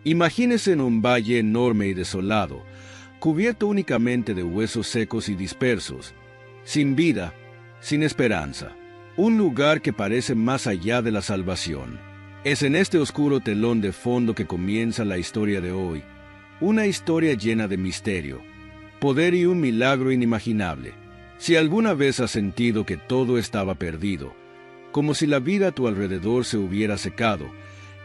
Imagínese en un valle enorme y desolado, cubierto únicamente de huesos secos y dispersos, sin vida, sin esperanza. Un lugar que parece más allá de la salvación. Es en este oscuro telón de fondo que comienza la historia de hoy. Una historia llena de misterio, poder y un milagro inimaginable. Si alguna vez has sentido que todo estaba perdido, como si la vida a tu alrededor se hubiera secado,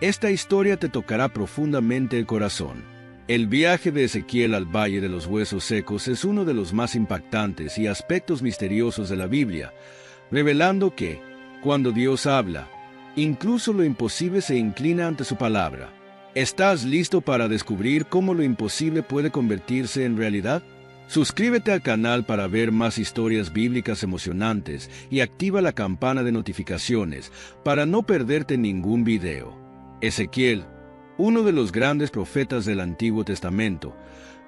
esta historia te tocará profundamente el corazón. El viaje de Ezequiel al Valle de los Huesos Secos es uno de los más impactantes y aspectos misteriosos de la Biblia, revelando que, cuando Dios habla, incluso lo imposible se inclina ante su palabra. ¿Estás listo para descubrir cómo lo imposible puede convertirse en realidad? Suscríbete al canal para ver más historias bíblicas emocionantes y activa la campana de notificaciones para no perderte ningún video. Ezequiel, uno de los grandes profetas del Antiguo Testamento,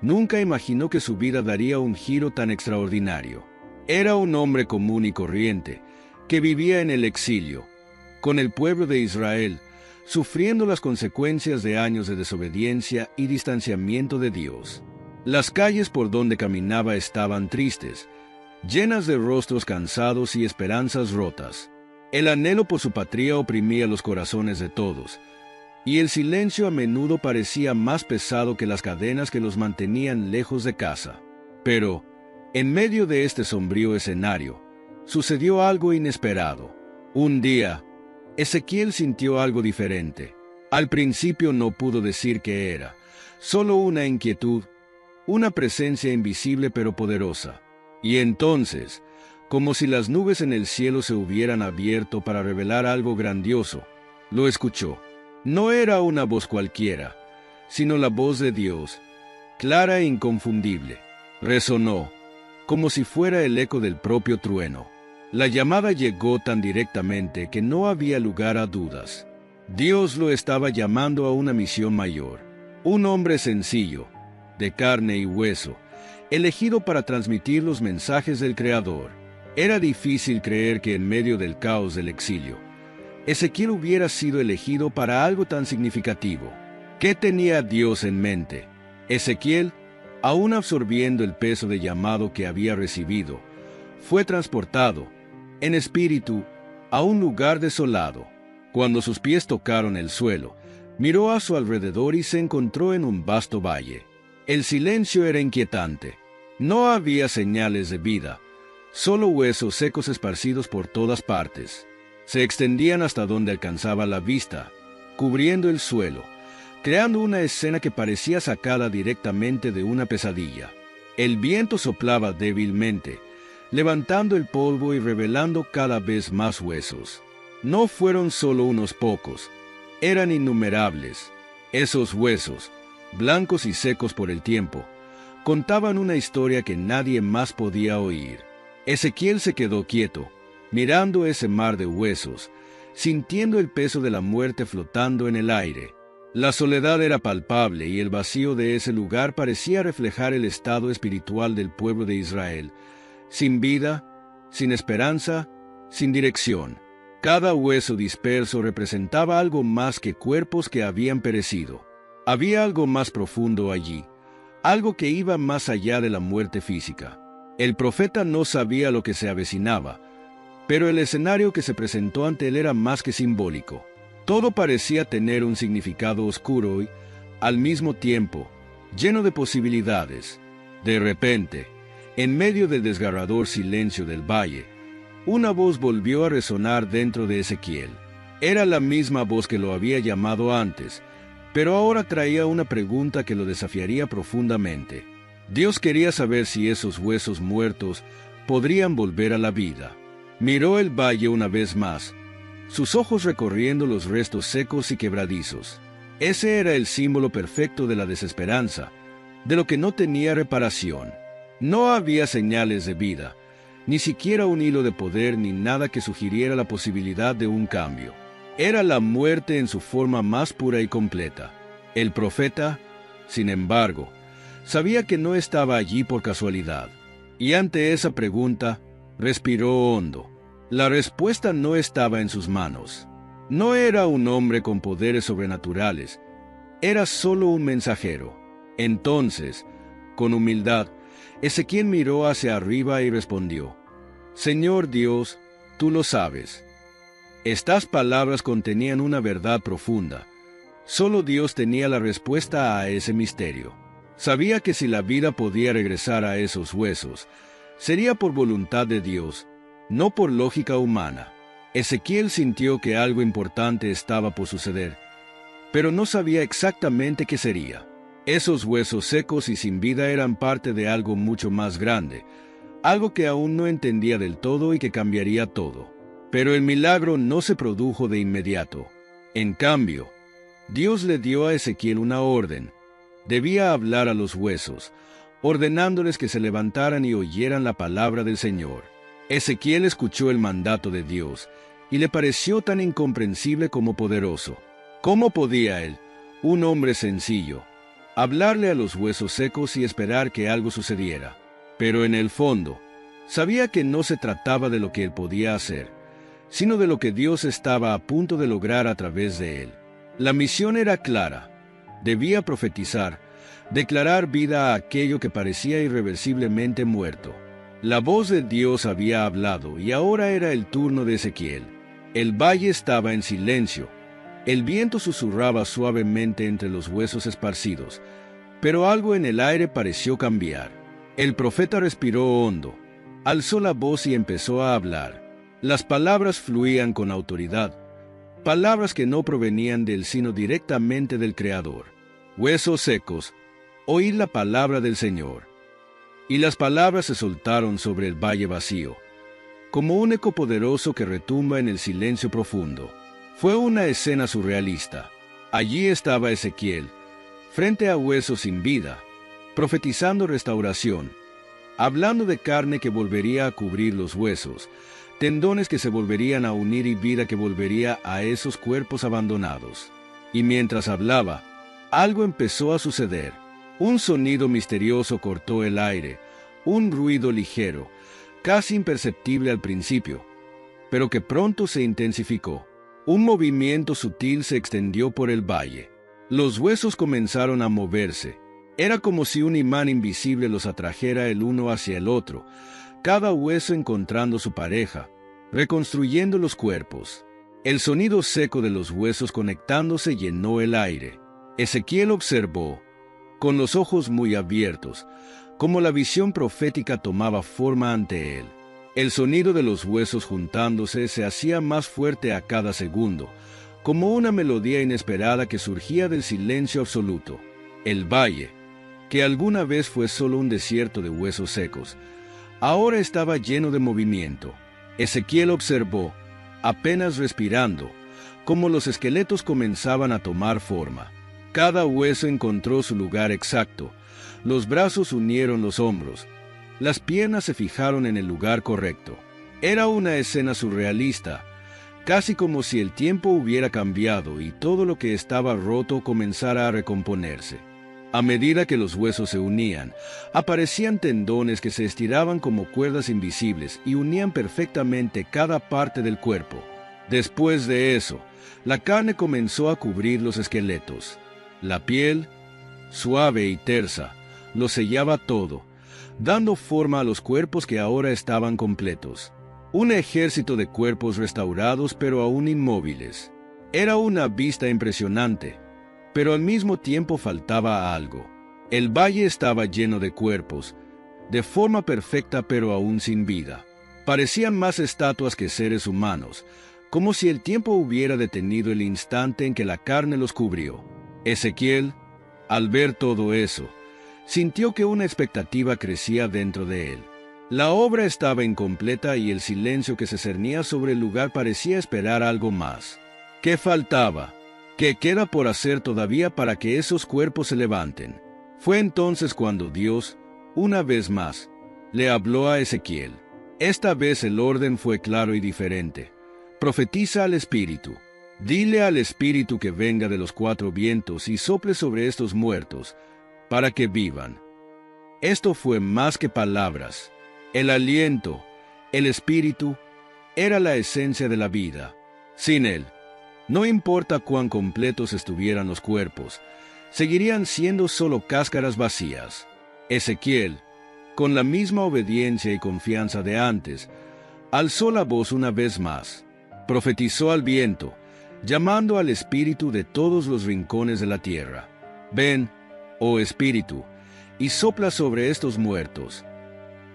nunca imaginó que su vida daría un giro tan extraordinario. Era un hombre común y corriente, que vivía en el exilio, con el pueblo de Israel, sufriendo las consecuencias de años de desobediencia y distanciamiento de Dios. Las calles por donde caminaba estaban tristes, llenas de rostros cansados y esperanzas rotas. El anhelo por su patria oprimía los corazones de todos, y el silencio a menudo parecía más pesado que las cadenas que los mantenían lejos de casa. Pero, en medio de este sombrío escenario, sucedió algo inesperado. Un día, Ezequiel sintió algo diferente. Al principio no pudo decir qué era, solo una inquietud, una presencia invisible pero poderosa. Y entonces, como si las nubes en el cielo se hubieran abierto para revelar algo grandioso, lo escuchó. No era una voz cualquiera, sino la voz de Dios, clara e inconfundible. Resonó, como si fuera el eco del propio trueno. La llamada llegó tan directamente que no había lugar a dudas. Dios lo estaba llamando a una misión mayor. Un hombre sencillo, de carne y hueso, elegido para transmitir los mensajes del Creador. Era difícil creer que en medio del caos del exilio, Ezequiel hubiera sido elegido para algo tan significativo. ¿Qué tenía Dios en mente? Ezequiel, aún absorbiendo el peso de llamado que había recibido, fue transportado, en espíritu, a un lugar desolado. Cuando sus pies tocaron el suelo, miró a su alrededor y se encontró en un vasto valle. El silencio era inquietante. No había señales de vida, solo huesos secos esparcidos por todas partes. Se extendían hasta donde alcanzaba la vista, cubriendo el suelo, creando una escena que parecía sacada directamente de una pesadilla. El viento soplaba débilmente, levantando el polvo y revelando cada vez más huesos. No fueron solo unos pocos, eran innumerables. Esos huesos, blancos y secos por el tiempo, contaban una historia que nadie más podía oír. Ezequiel se quedó quieto, mirando ese mar de huesos, sintiendo el peso de la muerte flotando en el aire. La soledad era palpable y el vacío de ese lugar parecía reflejar el estado espiritual del pueblo de Israel, sin vida, sin esperanza, sin dirección. Cada hueso disperso representaba algo más que cuerpos que habían perecido. Había algo más profundo allí, algo que iba más allá de la muerte física. El profeta no sabía lo que se avecinaba, pero el escenario que se presentó ante él era más que simbólico. Todo parecía tener un significado oscuro y, al mismo tiempo, lleno de posibilidades. De repente, en medio del desgarrador silencio del valle, una voz volvió a resonar dentro de Ezequiel. Era la misma voz que lo había llamado antes, pero ahora traía una pregunta que lo desafiaría profundamente. Dios quería saber si esos huesos muertos podrían volver a la vida. Miró el valle una vez más, sus ojos recorriendo los restos secos y quebradizos. Ese era el símbolo perfecto de la desesperanza, de lo que no tenía reparación. No había señales de vida, ni siquiera un hilo de poder ni nada que sugiriera la posibilidad de un cambio. Era la muerte en su forma más pura y completa. El profeta, sin embargo, sabía que no estaba allí por casualidad. Y ante esa pregunta, respiró hondo. La respuesta no estaba en sus manos. No era un hombre con poderes sobrenaturales, Era solo un mensajero. Entonces, con humildad, Ezequiel miró hacia arriba y respondió: Señor Dios, tú lo sabes. Estas palabras contenían una verdad profunda. Solo Dios tenía la respuesta a ese misterio. Sabía que si la vida podía regresar a esos huesos, sería por voluntad de Dios, no por lógica humana. Ezequiel sintió que algo importante estaba por suceder, pero no sabía exactamente qué sería. Esos huesos secos y sin vida eran parte de algo mucho más grande, algo que aún no entendía del todo y que cambiaría todo. Pero el milagro no se produjo de inmediato. En cambio, Dios le dio a Ezequiel una orden. Debía hablar a los huesos, ordenándoles que se levantaran y oyeran la palabra del Señor. Ezequiel escuchó el mandato de Dios, y le pareció tan incomprensible como poderoso. ¿Cómo podía él, un hombre sencillo, hablarle a los huesos secos y esperar que algo sucediera? Pero en el fondo, sabía que no se trataba de lo que él podía hacer, sino de lo que Dios estaba a punto de lograr a través de él. La misión era clara. Debía profetizar, declarar vida a aquello que parecía irreversiblemente muerto. La voz de Dios había hablado y ahora era el turno de Ezequiel. El valle estaba en silencio. El viento susurraba suavemente entre los huesos esparcidos, pero algo en el aire pareció cambiar. El profeta respiró hondo, alzó la voz y empezó a hablar. Las palabras fluían con autoridad, palabras que no provenían de él sino directamente del Creador. Huesos secos, oíd la palabra del Señor. Y las palabras se soltaron sobre el valle vacío, como un eco poderoso que retumba en el silencio profundo. Fue una escena surrealista. Allí estaba Ezequiel, frente a huesos sin vida, profetizando restauración, hablando de carne que volvería a cubrir los huesos, tendones que se volverían a unir y vida que volvería a esos cuerpos abandonados. Y mientras hablaba, algo empezó a suceder. Un sonido misterioso cortó el aire, un ruido ligero, casi imperceptible al principio, pero que pronto se intensificó. Un movimiento sutil se extendió por el valle. Los huesos comenzaron a moverse. Era como si un imán invisible los atrajera el uno hacia el otro, cada hueso encontrando su pareja, reconstruyendo los cuerpos. El sonido seco de los huesos conectándose llenó el aire. Ezequiel observó, con los ojos muy abiertos, cómo la visión profética tomaba forma ante él. El sonido de los huesos juntándose se hacía más fuerte a cada segundo, como una melodía inesperada que surgía del silencio absoluto. El valle, que alguna vez fue solo un desierto de huesos secos, ahora estaba lleno de movimiento. Ezequiel observó, apenas respirando, cómo los esqueletos comenzaban a tomar forma. Cada hueso encontró su lugar exacto. Los brazos unieron los hombros. Las piernas se fijaron en el lugar correcto. Era una escena surrealista, casi como si el tiempo hubiera cambiado y todo lo que estaba roto comenzara a recomponerse. A medida que los huesos se unían, aparecían tendones que se estiraban como cuerdas invisibles y unían perfectamente cada parte del cuerpo. Después de eso, la carne comenzó a cubrir los esqueletos. La piel, suave y tersa, lo sellaba todo, dando forma a los cuerpos que ahora estaban completos. Un ejército de cuerpos restaurados pero aún inmóviles. Era una vista impresionante, pero al mismo tiempo faltaba algo. El valle estaba lleno de cuerpos, de forma perfecta pero aún sin vida. Parecían más estatuas que seres humanos, como si el tiempo hubiera detenido el instante en que la carne los cubrió. Ezequiel, al ver todo eso, sintió que una expectativa crecía dentro de él. La obra estaba incompleta y el silencio que se cernía sobre el lugar parecía esperar algo más. ¿Qué faltaba? ¿Qué queda por hacer todavía para que esos cuerpos se levanten? Fue entonces cuando Dios, una vez más, le habló a Ezequiel. Esta vez el orden fue claro y diferente. Profetiza al Espíritu. Dile al Espíritu que venga de los cuatro vientos y sople sobre estos muertos, para que vivan. Esto fue más que palabras. El aliento, el Espíritu, era la esencia de la vida. Sin él, no importa cuán completos estuvieran los cuerpos, seguirían siendo solo cáscaras vacías. Ezequiel, con la misma obediencia y confianza de antes, alzó la voz una vez más, profetizó al viento, llamando al espíritu de todos los rincones de la tierra. Ven, oh espíritu, y sopla sobre estos muertos.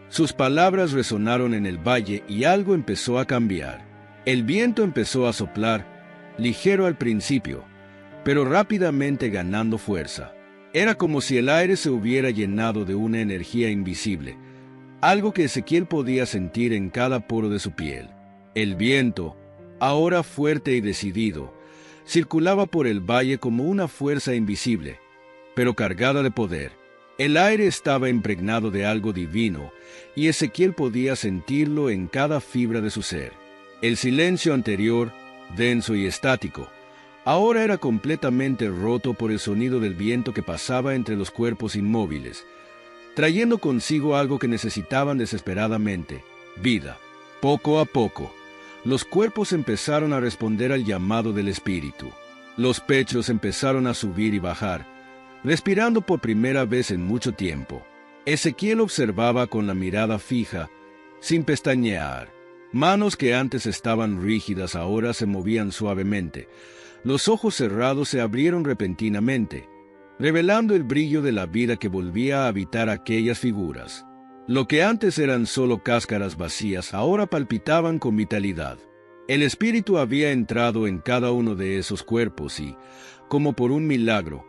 Sus palabras resonaron en el valle y algo empezó a cambiar. El viento empezó a soplar, ligero al principio, pero rápidamente ganando fuerza. Era como si el aire se hubiera llenado de una energía invisible, algo que Ezequiel podía sentir en cada poro de su piel. El viento, ahora fuerte y decidido, circulaba por el valle como una fuerza invisible, pero cargada de poder. El aire estaba impregnado de algo divino, y Ezequiel podía sentirlo en cada fibra de su ser. El silencio anterior, denso y estático, ahora era completamente roto por el sonido del viento que pasaba entre los cuerpos inmóviles, trayendo consigo algo que necesitaban desesperadamente: vida. Poco a poco, los cuerpos empezaron a responder al llamado del espíritu. Los pechos empezaron a subir y bajar, respirando por primera vez en mucho tiempo. Ezequiel observaba con la mirada fija, sin pestañear. Manos que antes estaban rígidas ahora se movían suavemente. Los ojos cerrados se abrieron repentinamente, revelando el brillo de la vida que volvía a habitar aquellas figuras. Lo que antes eran solo cáscaras vacías ahora palpitaban con vitalidad. El espíritu había entrado en cada uno de esos cuerpos y, como por un milagro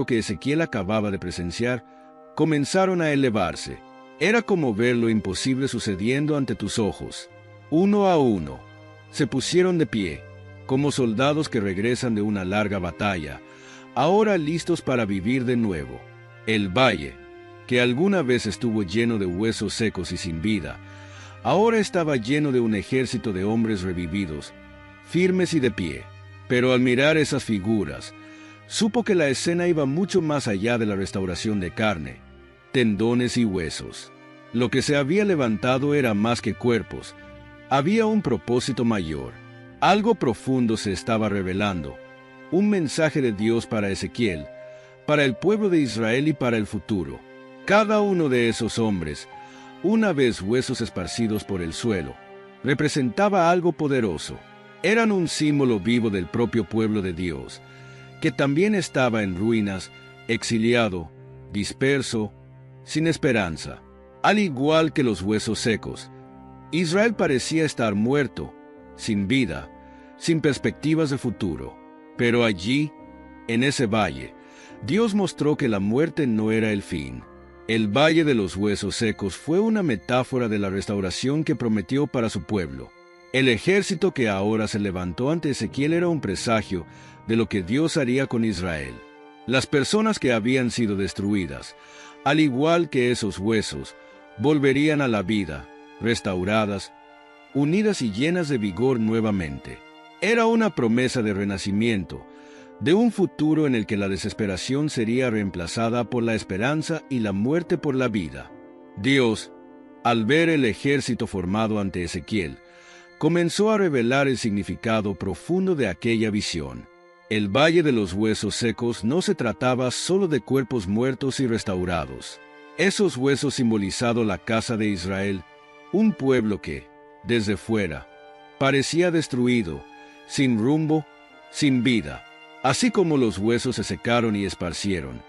que Ezequiel acababa de presenciar, comenzaron a elevarse. Era como ver lo imposible sucediendo ante tus ojos. Uno a uno, se pusieron de pie, como soldados que regresan de una larga batalla, ahora listos para vivir de nuevo. El valle, que alguna vez estuvo lleno de huesos secos y sin vida, ahora estaba lleno de un ejército de hombres revividos, firmes y de pie. Pero al mirar esas figuras, supo que la escena iba mucho más allá de la restauración de carne, tendones y huesos. Lo que se había levantado era más que cuerpos. Había un propósito mayor. Algo profundo se estaba revelando. Un mensaje de Dios para Ezequiel, para el pueblo de Israel y para el futuro. Cada uno de esos hombres, una vez huesos esparcidos por el suelo, representaba algo poderoso. Eran un símbolo vivo del propio pueblo de Dios, que también estaba en ruinas, exiliado, disperso, sin esperanza. Al igual que los huesos secos, Israel parecía estar muerto, sin vida, sin perspectivas de futuro. Pero allí, en ese valle, Dios mostró que la muerte no era el fin. El valle de los huesos secos fue una metáfora de la restauración que prometió para su pueblo. El ejército que ahora se levantó ante Ezequiel era un presagio de lo que Dios haría con Israel. Las personas que habían sido destruidas, al igual que esos huesos, volverían a la vida, restauradas, unidas y llenas de vigor nuevamente. Era una promesa de renacimiento, de un futuro en el que la desesperación sería reemplazada por la esperanza y la muerte por la vida. Dios, al ver el ejército formado ante Ezequiel, comenzó a revelar el significado profundo de aquella visión. El valle de los huesos secos no se trataba solo de cuerpos muertos y restaurados. Esos huesos simbolizaban la casa de Israel, un pueblo que, desde fuera, parecía destruido, sin rumbo, sin vida. Así como los huesos se secaron y esparcieron,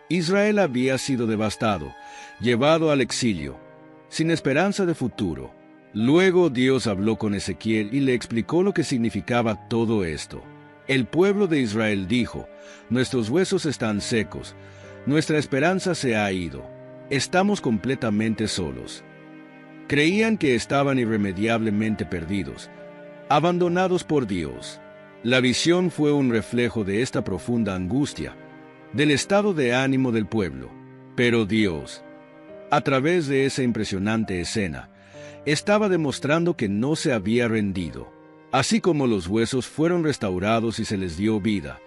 Israel había sido devastado, llevado al exilio, sin esperanza de futuro. Luego Dios habló con Ezequiel y le explicó lo que significaba todo esto. El pueblo de Israel dijo: nuestros huesos están secos, nuestra esperanza se ha ido, estamos completamente solos. Creían que estaban irremediablemente perdidos, abandonados por Dios. La visión fue un reflejo de esta profunda angustia, del estado de ánimo del pueblo. Pero Dios, a través de esa impresionante escena, estaba demostrando que no se había rendido. Así como los huesos fueron restaurados y se les dio vida,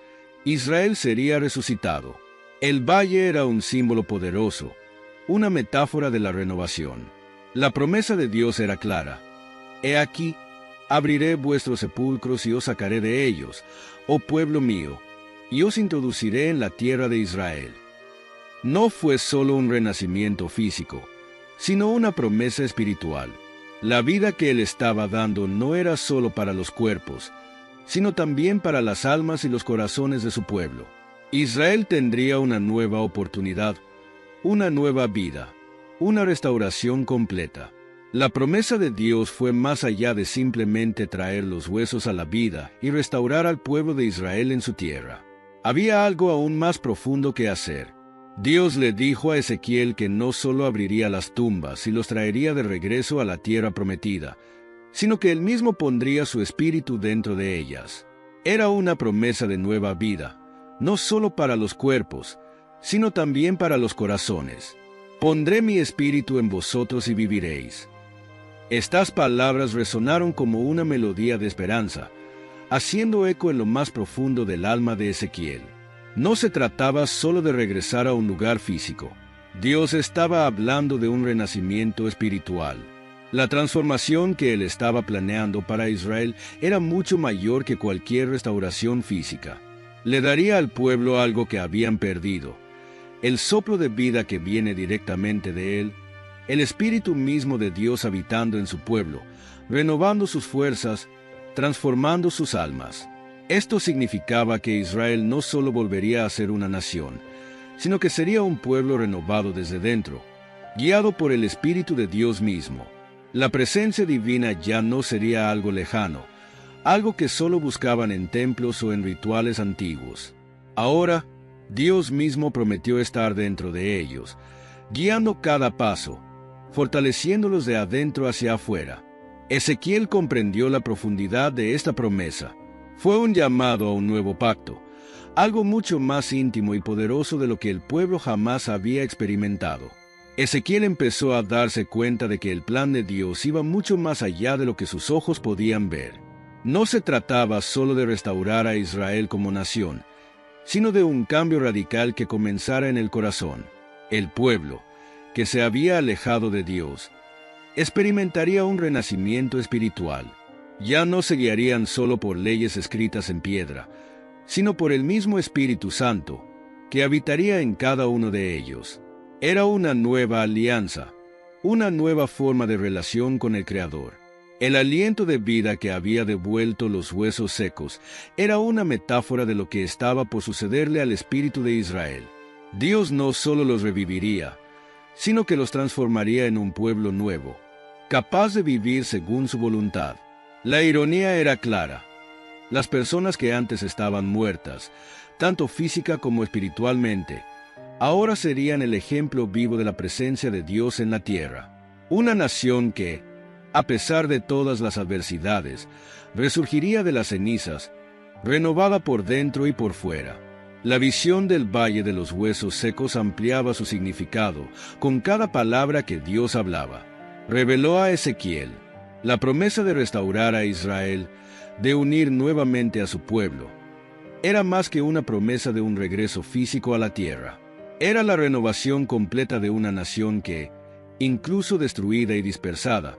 Israel sería resucitado. El valle era un símbolo poderoso, una metáfora de la renovación. La promesa de Dios era clara: he aquí, abriré vuestros sepulcros y os sacaré de ellos, oh pueblo mío, y os introduciré en la tierra de Israel. No fue solo un renacimiento físico, sino una promesa espiritual. La vida que él estaba dando no era solo para los cuerpos, sino también para las almas y los corazones de su pueblo. Israel tendría una nueva oportunidad, una nueva vida, una restauración completa. La promesa de Dios fue más allá de simplemente traer los huesos a la vida y restaurar al pueblo de Israel en su tierra. Había algo aún más profundo que hacer. Dios le dijo a Ezequiel que no solo abriría las tumbas y los traería de regreso a la tierra prometida, sino que él mismo pondría su espíritu dentro de ellas. Era una promesa de nueva vida, no solo para los cuerpos, sino también para los corazones. Pondré mi espíritu en vosotros y viviréis. Estas palabras resonaron como una melodía de esperanza, haciendo eco en lo más profundo del alma de Ezequiel. No se trataba solo de regresar a un lugar físico. Dios estaba hablando de un renacimiento espiritual. La transformación que él estaba planeando para Israel era mucho mayor que cualquier restauración física. Le daría al pueblo algo que habían perdido: el soplo de vida que viene directamente de él, el Espíritu mismo de Dios habitando en su pueblo, renovando sus fuerzas, transformando sus almas. Esto significaba que Israel no solo volvería a ser una nación, sino que sería un pueblo renovado desde dentro, guiado por el Espíritu de Dios mismo. La presencia divina ya no sería algo lejano, algo que solo buscaban en templos o en rituales antiguos. Ahora, Dios mismo prometió estar dentro de ellos, guiando cada paso, fortaleciéndolos de adentro hacia afuera. Ezequiel comprendió la profundidad de esta promesa. Fue un llamado a un nuevo pacto, algo mucho más íntimo y poderoso de lo que el pueblo jamás había experimentado. Ezequiel empezó a darse cuenta de que el plan de Dios iba mucho más allá de lo que sus ojos podían ver. No se trataba solo de restaurar a Israel como nación, sino de un cambio radical que comenzara en el corazón. El pueblo, que se había alejado de Dios, experimentaría un renacimiento espiritual. Ya no se guiarían solo por leyes escritas en piedra, sino por el mismo Espíritu Santo, que habitaría en cada uno de ellos. Era una nueva alianza, una nueva forma de relación con el Creador. El aliento de vida que había devuelto los huesos secos era una metáfora de lo que estaba por sucederle al espíritu de Israel. Dios no solo los reviviría, sino que los transformaría en un pueblo nuevo, capaz de vivir según su voluntad. La ironía era clara. Las personas que antes estaban muertas, tanto física como espiritualmente, ahora serían el ejemplo vivo de la presencia de Dios en la tierra. Una nación que, a pesar de todas las adversidades, resurgiría de las cenizas, renovada por dentro y por fuera. La visión del Valle de los Huesos Secos ampliaba su significado con cada palabra que Dios hablaba. Reveló a Ezequiel la promesa de restaurar a Israel, de unir nuevamente a su pueblo. Era más que una promesa de un regreso físico a la tierra. Era la renovación completa de una nación que, incluso destruida y dispersada,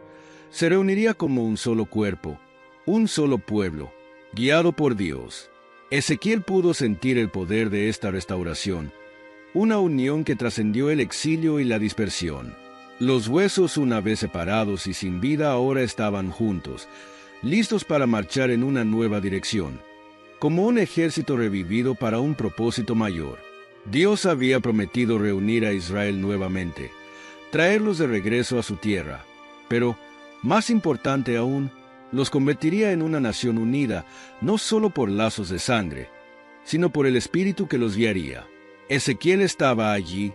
se reuniría como un solo cuerpo, un solo pueblo, guiado por Dios. Ezequiel pudo sentir el poder de esta restauración, una unión que trascendió el exilio y la dispersión. Los huesos, una vez separados y sin vida, ahora estaban juntos, listos para marchar en una nueva dirección, como un ejército revivido para un propósito mayor. Dios había prometido reunir a Israel nuevamente, traerlos de regreso a su tierra, pero, más importante aún, los convertiría en una nación unida, no solo por lazos de sangre, sino por el Espíritu que los guiaría. Ezequiel estaba allí,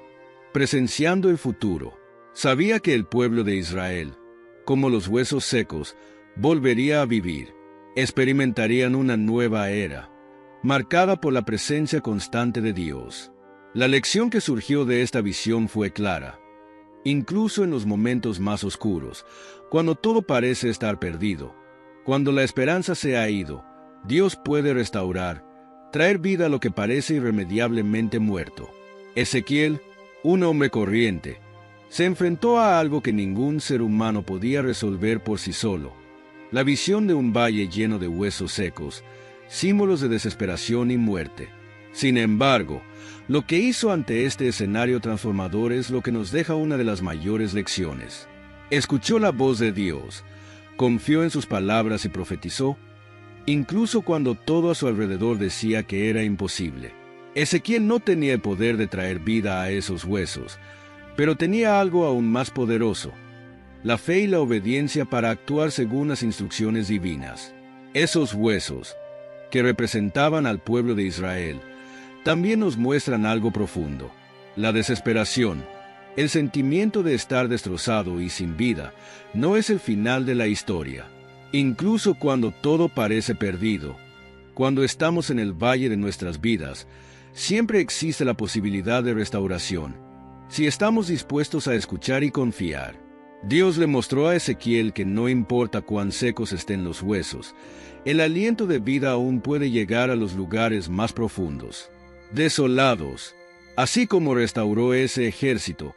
presenciando el futuro. Sabía que el pueblo de Israel, como los huesos secos, volvería a vivir. Experimentarían una nueva era, marcada por la presencia constante de Dios. La lección que surgió de esta visión fue clara. Incluso en los momentos más oscuros, cuando todo parece estar perdido, cuando la esperanza se ha ido, Dios puede restaurar, traer vida a lo que parece irremediablemente muerto. Ezequiel, un hombre corriente, se enfrentó a algo que ningún ser humano podía resolver por sí solo: la visión de un valle lleno de huesos secos, símbolos de desesperación y muerte. Sin embargo, lo que hizo ante este escenario transformador es lo que nos deja una de las mayores lecciones. Escuchó la voz de Dios, confió en sus palabras y profetizó, incluso cuando todo a su alrededor decía que era imposible. Ezequiel no tenía el poder de traer vida a esos huesos, pero tenía algo aún más poderoso: la fe y la obediencia para actuar según las instrucciones divinas. Esos huesos, que representaban al pueblo de Israel, también nos muestran algo profundo: la desesperación. El sentimiento de estar destrozado y sin vida no es el final de la historia. Incluso cuando todo parece perdido, cuando estamos en el valle de nuestras vidas, siempre existe la posibilidad de restauración, si estamos dispuestos a escuchar y confiar. Dios le mostró a Ezequiel que no importa cuán secos estén los huesos, el aliento de vida aún puede llegar a los lugares más profundos. Desolados, así como restauró ese ejército,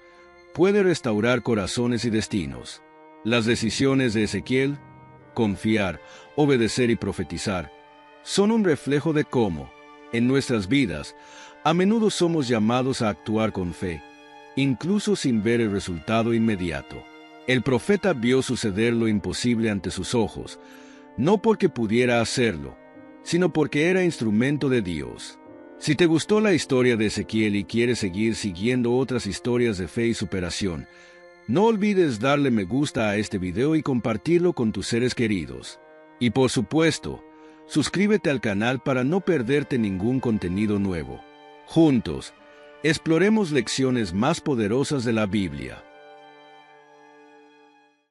puede restaurar corazones y destinos. Las decisiones de Ezequiel, confiar, obedecer y profetizar, son un reflejo de cómo, en nuestras vidas, a menudo somos llamados a actuar con fe, incluso sin ver el resultado inmediato. El profeta vio suceder lo imposible ante sus ojos, no porque pudiera hacerlo, sino porque era instrumento de Dios. Si te gustó la historia de Ezequiel y quieres seguir siguiendo otras historias de fe y superación, no olvides darle me gusta a este video y compartirlo con tus seres queridos. Y por supuesto, suscríbete al canal para no perderte ningún contenido nuevo. Juntos, exploremos lecciones más poderosas de la Biblia.